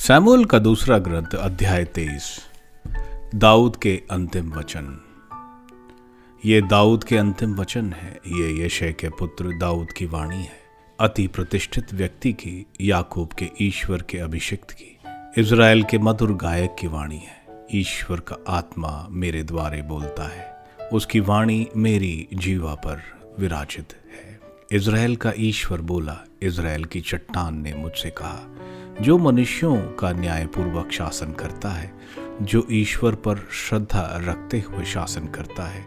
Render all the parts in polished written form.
शमूएल का दूसरा ग्रंथ अध्याय 23। दाऊद के अंतिम वचन। ये दाऊद के अंतिम वचन है। ये यशै के पुत्र दाऊद की वाणी है, अति प्रतिष्ठित व्यक्ति की, याकूब के ईश्वर के अभिषिक्त की, इज़राइल के मधुर गायक की वाणी है। ईश्वर का आत्मा मेरे द्वारे बोलता है, उसकी वाणी मेरी जीवा पर विराजित है। इज़राइल का ईश्वर बोला, इज़राइल की चट्टान ने मुझसे कहा। जो मनुष्यों का न्यायपूर्वक शासन करता है, जो ईश्वर पर श्रद्धा रखते हुए शासन करता है,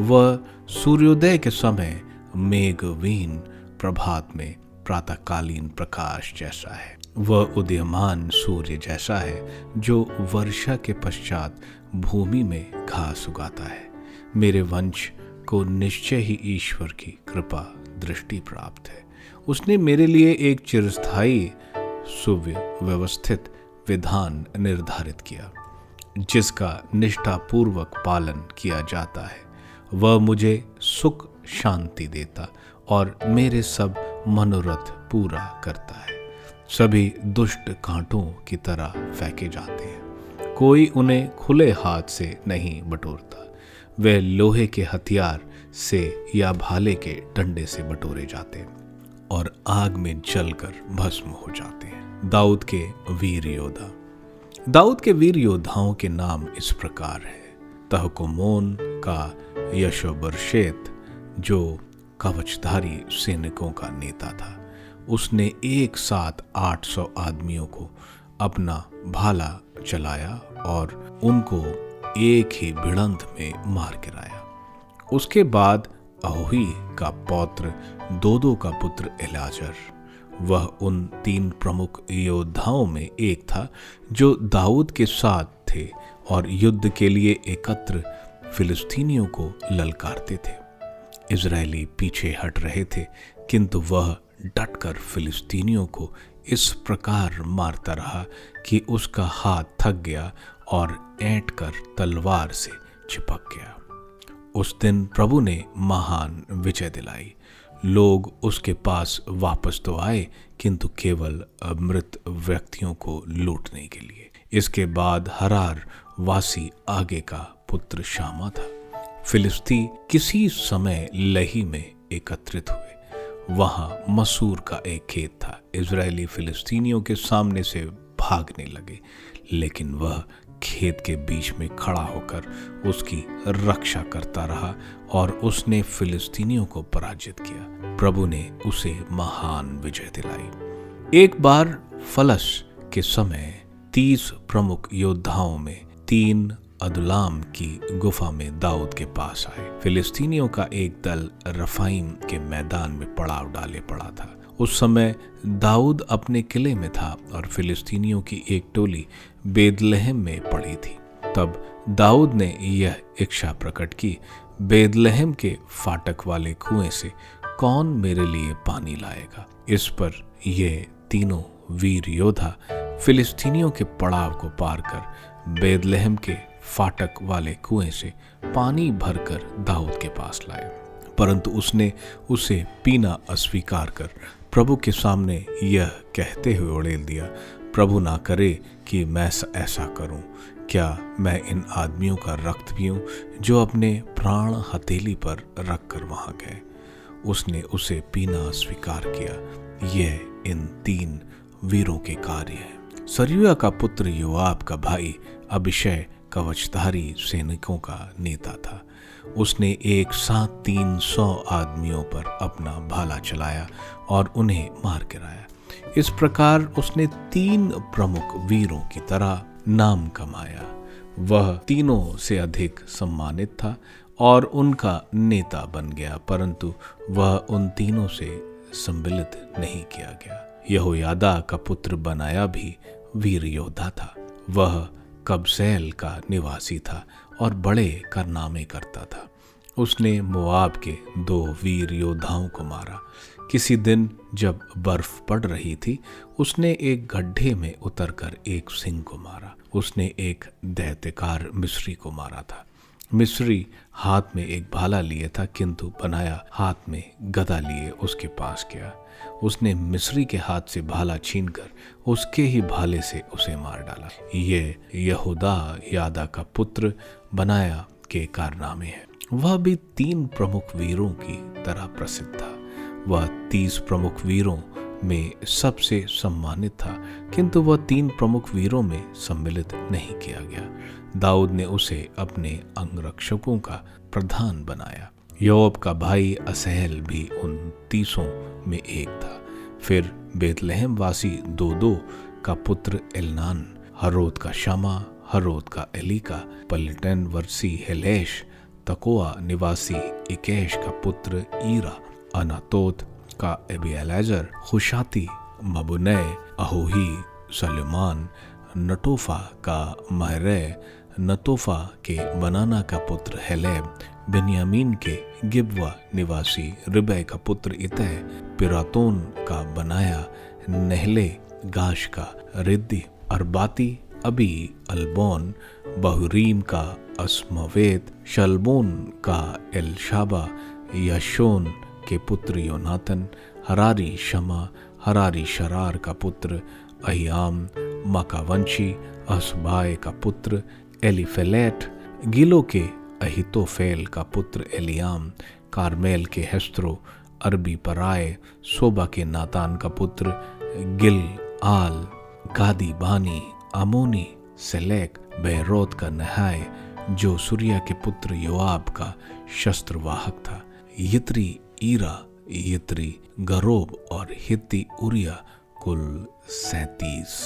वह सूर्योदय के समय मेघवीन प्रभात में प्रातःकालीन प्रकाश जैसा है। वह उदयमान सूर्य जैसा है, जो वर्षा के पश्चात भूमि में घास उगाता है। मेरे वंश को निश्चय ही ईश्वर की कृपा दृष्टि प्राप्त है। उसने मेरे लिए एक चिरस्थायी सुव्यवस्थित विधान निर्धारित किया, जिसका निष्ठापूर्वक पालन किया जाता है। वह मुझे सुख शांति देता और मेरे सब मनोरथ पूरा करता है। सभी दुष्ट कांटों की तरह फेंके जाते हैं, कोई उन्हें खुले हाथ से नहीं बटोरता। वे लोहे के हथियार से या भाले के डंडे से बटोरे जाते हैं और आग में जलकर भस्म हो जाते हैं। दाऊद के वीर योद्धा। दाऊद के वीर योद्धाओं के नाम इस प्रकार है। तहकुमोन का यशोबर्शेत, जो कवचधारी सैनिकों का नेता था, उसने एक साथ 800 आदमियों को अपना भाला चलाया और उनको एक ही भिड़ंत में मार गिराया। उसके बाद अहोही का पौत्र दोदो का पुत्र एलाजर, वह उन 3 प्रमुख योद्धाओं में एक था जो दाऊद के साथ थे और युद्ध के लिए एकत्र फिलिस्तीनियों को ललकारते थे। इजरायली पीछे हट रहे थे, किंतु वह डटकर फिलिस्तीनियों को इस प्रकार मारता रहा कि उसका हाथ थक गया और ऐंठकर तलवार से चिपक गया। उस दिन प्रभु ने महान विजय दिलाई। लोग उसके पास वापस तो आए, किंतु केवल मृत व्यक्तियों को लूटने के लिए। इसके बाद हरार वासी आगे का पुत्र शामा था। फिलिस्ती किसी समय लही में एकत्रित हुए। वहां मसूर का एक खेत था। इजरायली फिलिस्तीनियों के सामने से भागने लगे, लेकिन वह खेत के बीच में खड़ा होकर उसकी रक्षा करता रहा और उसने फिलिस्तीनियों को पराजित किया। प्रभु ने उसे महान विजय दिलाई। एक बार फलस के समय 30 प्रमुख योद्धाओं में 3 अदुल्लाम की गुफा में दाऊद के पास आए। फिलिस्तीनियों का एक दल रफाइम के मैदान में पड़ाव डाले पड़ा था। उस समय दाऊद अपने किले में था और फिलिस्तीनियों की एक टोली बेदलहम में पड़ी थी। तब दाऊद ने यह इच्छा प्रकट की, बेदलहम के फाटक वाले कुएं से कौन मेरे लिए पानी लाएगा। इस पर ये तीनों वीर योद्धा फिलिस्तीनियों के पड़ाव को पार कर बेदलहम के फाटक वाले कुएं से पानी भरकर दाऊद के पास लाए, परंतु उसने उसे पीना अस्वीकार कर प्रभु के सामने यह कहते हुए उड़ेल दिया, प्रभु ना करे कि मैं ऐसा करूं। क्या मैं इन आदमियों का रक्त पीऊं जो अपने प्राण हथेली पर रखकर वहां गए। उसने उसे पीना स्वीकार किया। यह इन 3 वीरों के कार्य हैं। सरूया का पुत्र योआब का भाई अबीशै कवचधारी सैनिकों का नेता था। उसने एक साथ 300 आदमियों पर अपना भाला चलाया और उन्हें मार गिराया। इस प्रकार उसने 3 प्रमुख वीरों की तरह नाम कमाया। वह तीनों से अधिक सम्मानित था और उनका नेता बन गया, परंतु वह उन तीनों से सम्मिलित नहीं किया गया। यहोयादा का पुत्र बनाया भी वीर योद्धा था। वह कबसेल का निवासी था और बड़े कारनामे करता था। उसने मोआब के 2 वीर योद्धाओं को मारा। किसी दिन जब बर्फ पड़ रही थी, उसने एक गड्ढे में उतरकर एक सिंह को मारा। उसने एक दैत्यकार मिस्री को मारा था। मिस्री हाथ में एक भाला लिए था, किंतु बनाया हाथ में गदा लिए उसके पास गया। उसने मिस्री के हाथ से भाला छीनकर उसके ही भाले से उसे मार डाला। ये यहूदा यादा का पुत्र बनाया के कारनामे हैं। वह भी 3 प्रमुख वीरों की तरह प्रसिद्ध था। वह 30 प्रमुख वीरों में सबसे सम्मानित था, किंतु वह 3 प्रमुख वीरों में सम्मिलित नहीं किया गया। दाऊद ने उसे अपने अंगरक्षकों का प्रधान बनाया। योआब का भाई असहल भी उन 30 में एक था। फिर बेतलहम वासी दोदो का पुत्र एलनान, हरोद का शमा, हरोद का एलीका, पलटन वर्सी हेलेश, तकोआ निवासी इकेश का पुत्र ईरा, अनातोत का एबिएलाजर, खुशाती मबुनै, अहोही, सलेमान, नटोफा का महरे, नतोफा के बनाना का पुत्र हेलेब, बेन्यामीन के गिबवा निवासी रिबै का पुत्र इतै, पिरातोन का बनाया, नहले गाश का रिद्दी, अरबाती अबी अल्बोन, बहुरीम का अस्मवेत, शलबोन का एलशाबा, यशोन के पुत्र योनातन, हरारी शमा, हरारी शरार का पुत्र अहियाम, मकावंशी, असबाय का पुत्र एलिफेलेट, गिलो के अहितोफेल का पुत्र एलियाम, कारमेल के हेस्त्रो, अरबी पराए, सोबा के नातान का पुत्र गिल आल, गादी बानी, अमोनी, सेलेक, बेरोत का नहाय, जो सूर्या के पुत्र योआब का शस्त्रवाहक था, यित्री ईरा, यित्री गरोब और हित्ती उरिया, कुल 37।